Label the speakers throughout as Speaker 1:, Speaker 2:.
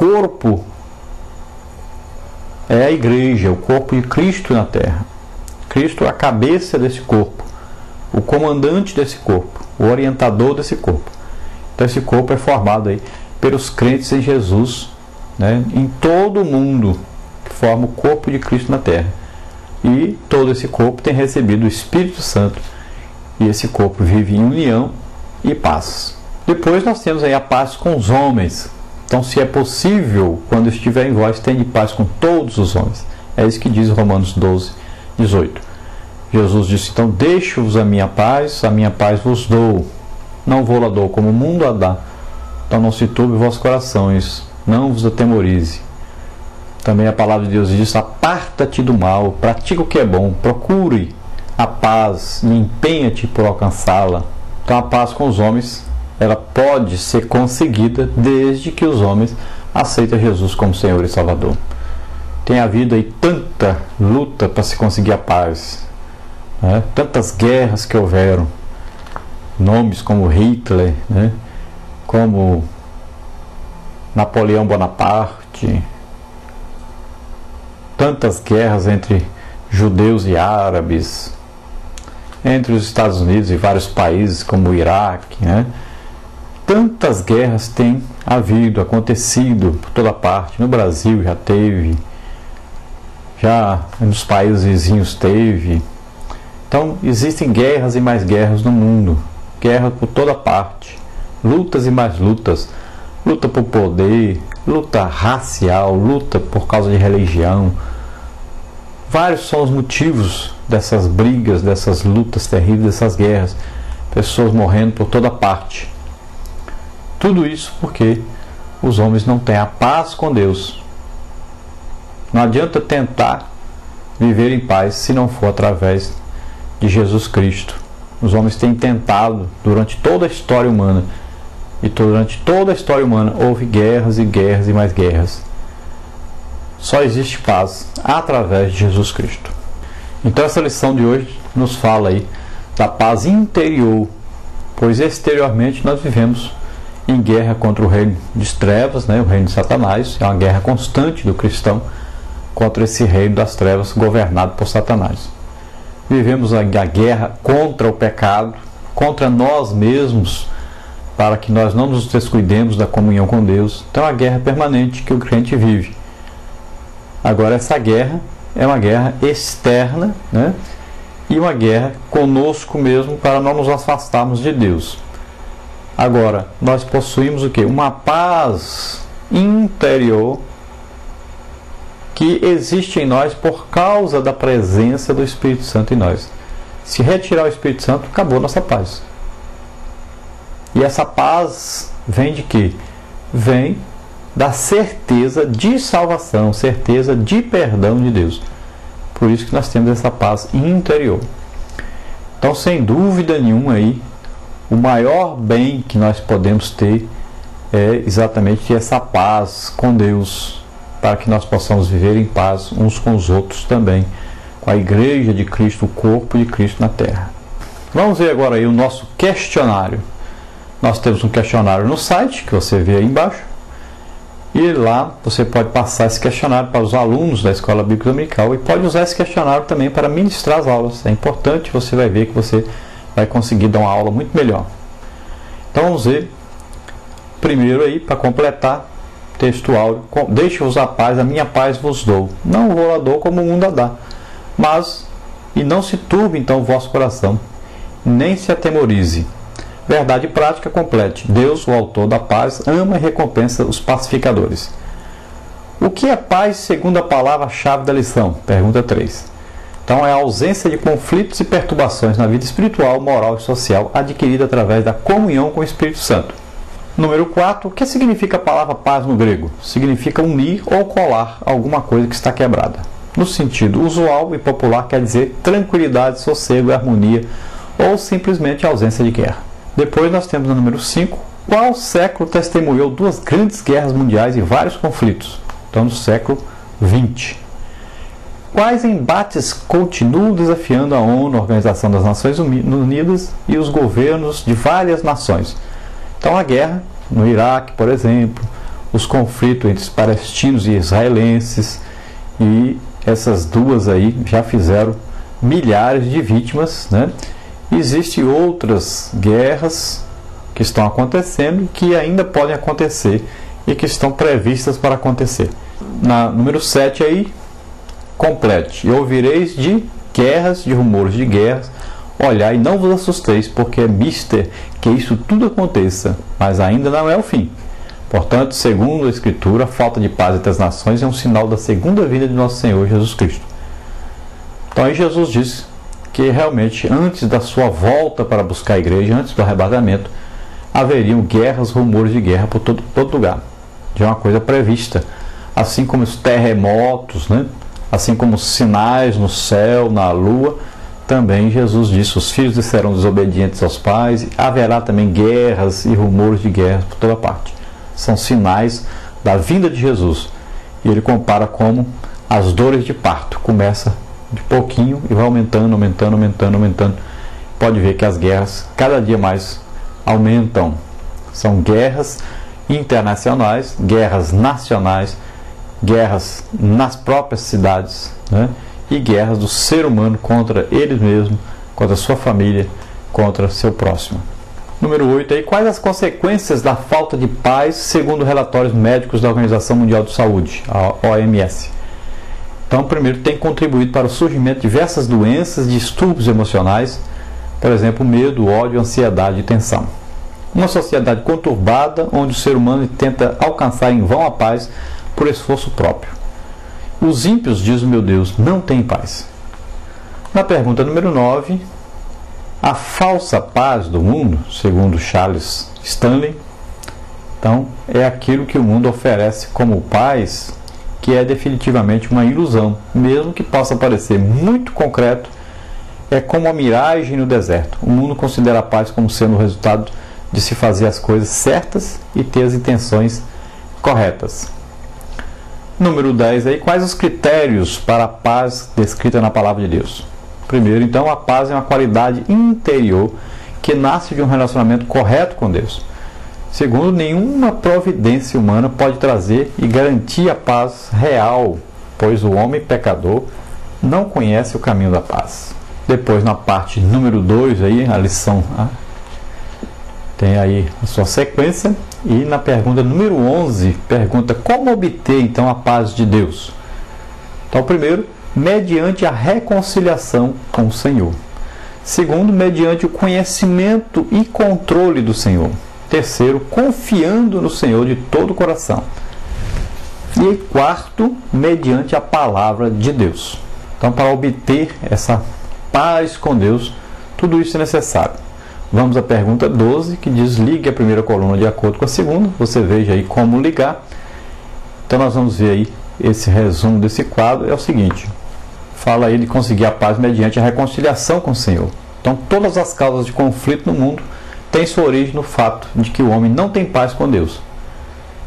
Speaker 1: corpo é a igreja, o corpo de Cristo na terra. Cristo é a cabeça desse corpo, o comandante desse corpo, o orientador desse corpo. Então esse corpo é formado aí pelos crentes em Jesus, né, em todo o mundo, que forma o corpo de Cristo na terra. E todo esse corpo tem recebido o Espírito Santo, e esse corpo vive em união e paz. Depois nós temos aí a paz com os homens. Então, se é possível, quando estiver em vós, tende paz com todos os homens. É isso que diz Romanos 12, 18. Jesus disse, então, deixo-vos a minha paz vos dou. Não vou lá dou, como o mundo a dá. Então, não se turbe vossos corações, não vos atemorize. Também a palavra de Deus diz, aparta-te do mal, pratica o que é bom, procure a paz e empenha-te por alcançá-la. Então, a paz com os homens, ela pode ser conseguida desde que os homens aceitem Jesus como Senhor e Salvador. Tem havido aí tanta luta para se conseguir a paz, né? Tantas guerras que houveram, nomes como Hitler, né? Como Napoleão Bonaparte, tantas guerras entre judeus e árabes, entre os Estados Unidos e vários países como o Iraque, né? Tantas guerras têm havido, acontecido por toda parte. No Brasil já teve, já nos países vizinhos teve. Então existem guerras e mais guerras no mundo, guerra por toda parte, lutas e mais lutas, luta por poder, luta racial, luta por causa de religião. Vários são os motivos dessas brigas, dessas lutas terríveis, dessas guerras, pessoas morrendo por toda parte. Tudo isso porque os homens não têm a paz com Deus. Não adianta tentar viver em paz se não for através de Jesus Cristo. Os homens têm tentado durante toda a história humana. E durante toda a história humana houve guerras e guerras e mais guerras. Só existe paz através de Jesus Cristo. Então essa lição de hoje nos fala aí da paz interior, pois exteriormente nós vivemos em guerra contra o reino das trevas, né, o reino de Satanás. É uma guerra constante do cristão contra esse reino das trevas governado por Satanás. Vivemos a guerra contra o pecado, contra nós mesmos, para que nós não nos descuidemos da comunhão com Deus. Então é uma guerra permanente que o crente vive. Agora essa guerra é uma guerra externa, né, e uma guerra conosco mesmo para não nos afastarmos de Deus. Agora, nós possuímos o quê? Uma paz interior que existe em nós por causa da presença do Espírito Santo em nós. Se retirar o Espírito Santo, acabou nossa paz. E essa paz vem de quê? Vem da certeza de salvação, certeza de perdão de Deus. Por isso que nós temos essa paz interior. Então, sem dúvida nenhuma aí, o maior bem que nós podemos ter é exatamente essa paz com Deus, para que nós possamos viver em paz uns com os outros também, com a igreja de Cristo, o corpo de Cristo na terra. Vamos ver agora aí o nosso questionário. Nós temos um questionário no site, que você vê aí embaixo, e lá você pode passar esse questionário para os alunos da Escola Bíblica Dominical e pode usar esse questionário também para ministrar as aulas. É importante, você vai ver que você vai conseguir dar uma aula muito melhor. Então vamos ver primeiro aí, para completar, texto áudio. Deixe-vos a paz, a minha paz vos dou. Não vou lá dou como o mundo a dá. Mas, e não se turbe então o vosso coração, nem se atemorize. Verdade prática, complete. Deus, o autor da paz, ama e recompensa os pacificadores. O que é paz segundo a palavra-chave da lição? Pergunta 3. Então é a ausência de conflitos e perturbações na vida espiritual, moral e social adquirida através da comunhão com o Espírito Santo. Número 4. O que significa a palavra paz no grego? Significa unir ou colar alguma coisa que está quebrada. No sentido usual e popular quer dizer tranquilidade, sossego e harmonia, ou simplesmente ausência de guerra. Depois nós temos o número 5. Qual século testemunhou duas grandes guerras mundiais e vários conflitos? Então no século XX. Quais embates continuam desafiando a ONU, a Organização das Nações Unidas, e os governos de várias nações? Então a guerra no Iraque, por exemplo, os conflitos entre os palestinos e israelenses, e essas duas aí já fizeram milhares de vítimas, né? Existem outras guerras que estão acontecendo e que ainda podem acontecer e que estão previstas para acontecer. Na número 7 aí, complete: e ouvireis de guerras, de rumores de guerras, olhai e não vos assusteis, porque é mister que isso tudo aconteça, mas ainda não é o fim. Portanto, segundo a Escritura, a falta de paz entre as nações é um sinal da segunda vinda de nosso Senhor Jesus Cristo. Então aí Jesus disse que realmente antes da sua volta para buscar a igreja, antes do arrebatamento, haveriam guerras, rumores de guerra por todo lugar. Já é uma coisa prevista. Assim como os terremotos, né? Assim como os sinais no céu, na lua, também Jesus disse: os filhos serão desobedientes aos pais, e haverá também guerras e rumores de guerra por toda parte. São sinais da vinda de Jesus. E ele compara como as dores de parto. Começa de pouquinho e vai aumentando, aumentando, aumentando, aumentando. Pode ver que as guerras cada dia mais aumentam. São guerras internacionais, guerras nacionais, guerras nas próprias cidades, né? E guerras do ser humano contra ele mesmo, contra a sua família, contra seu próximo. Número 8 aí, quais as consequências da falta de paz segundo relatórios médicos da Organização Mundial de Saúde, a OMS? Então, primeiro, tem contribuído para o surgimento de diversas doenças, distúrbios emocionais, por exemplo, medo, ódio, ansiedade e tensão. Uma sociedade conturbada, onde o ser humano tenta alcançar em vão a paz por esforço próprio. Os ímpios, diz o meu Deus, não têm paz. Na pergunta número 9, a falsa paz do mundo, segundo Charles Stanley, então, é aquilo que o mundo oferece como paz, que é definitivamente uma ilusão, mesmo que possa parecer muito concreto. É como uma miragem no deserto. O mundo considera a paz como sendo o resultado de se fazer as coisas certas e ter as intenções corretas. Número 10 aí, quais os critérios para a paz descrita na palavra de Deus? Primeiro, então, a paz é uma qualidade interior que nasce de um relacionamento correto com Deus. Segundo, nenhuma providência humana pode trazer e garantir a paz real, pois o homem pecador não conhece o caminho da paz. Depois, na parte número 2, aí, a lição tem aí a sua sequência. E na pergunta número 11, pergunta como obter então a paz de Deus. Então, primeiro, mediante a reconciliação com o Senhor. Segundo, mediante o conhecimento e controle do Senhor. Terceiro, confiando no Senhor de todo o coração. E quarto, mediante a palavra de Deus. Então, para obter essa paz com Deus, tudo isso é necessário. Vamos à pergunta 12, que diz: ligue a primeira coluna de acordo com a segunda. Você veja aí como ligar. Então, nós vamos ver aí esse resumo desse quadro. É o seguinte: fala aí de conseguir a paz mediante a reconciliação com o Senhor. Então, todas as causas de conflito no mundo têm sua origem no fato de que o homem não tem paz com Deus.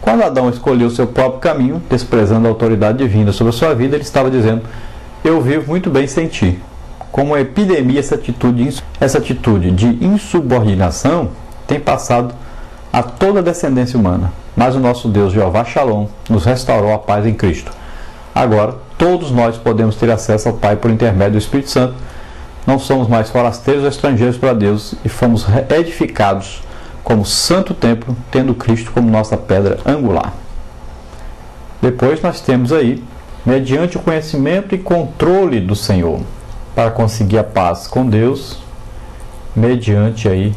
Speaker 1: Quando Adão escolheu seu próprio caminho, desprezando a autoridade divina sobre a sua vida, ele estava dizendo: eu vivo muito bem sem ti. Como uma epidemia, essa atitude de insubordinação tem passado a toda a descendência humana. Mas o nosso Deus, Jeová Shalom, nos restaurou a paz em Cristo. Agora, todos nós podemos ter acesso ao Pai por intermédio do Espírito Santo. Não somos mais forasteiros ou estrangeiros para Deus e fomos edificados como santo templo, tendo Cristo como nossa pedra angular. Depois nós temos aí, mediante o conhecimento e controle do Senhor, para conseguir a paz com Deus, mediante aí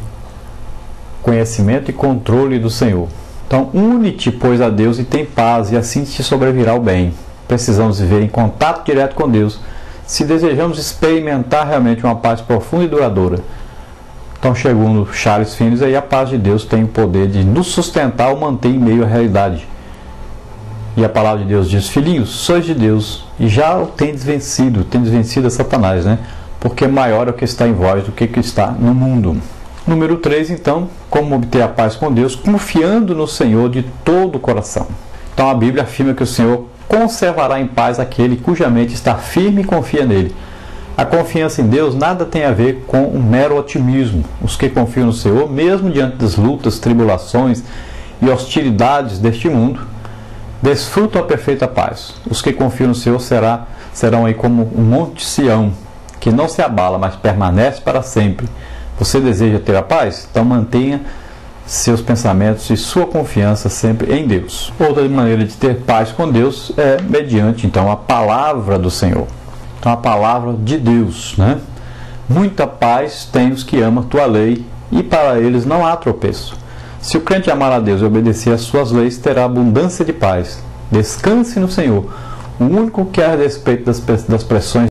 Speaker 1: conhecimento e controle do Senhor. Então, une-te, pois, a Deus e tem paz, e assim te sobrevirá o bem. Precisamos viver em contato direto com Deus, se desejamos experimentar realmente uma paz profunda e duradoura. Então, segundo Charles Finney, aí a paz de Deus tem o poder de nos sustentar ou manter em meio à realidade. E a palavra de Deus diz: filhinhos, sois de Deus e já o tendes vencido a Satanás, né? Porque maior é o que está em vós do que está no mundo. Número 3, então, como obter a paz com Deus? Confiando no Senhor de todo o coração. Então a Bíblia afirma que o Senhor conservará em paz aquele cuja mente está firme e confia nele. A confiança em Deus nada tem a ver com um mero otimismo. Os que confiam no Senhor, mesmo diante das lutas, tribulações e hostilidades deste mundo, desfrutam a perfeita paz. Os que confiam no Senhor serão aí como um monte Sião, que não se abala, mas permanece para sempre. Você deseja ter a paz? Então mantenha seus pensamentos e sua confiança sempre em Deus. Outra maneira de ter paz com Deus é mediante, então, a palavra do Senhor. Então, a palavra de Deus, né? Muita paz tem os que amam a tua lei, e para eles não há tropeço. Se o crente amar a Deus e obedecer às suas leis, terá abundância de paz. Descanse no Senhor. O único que a respeito das pressões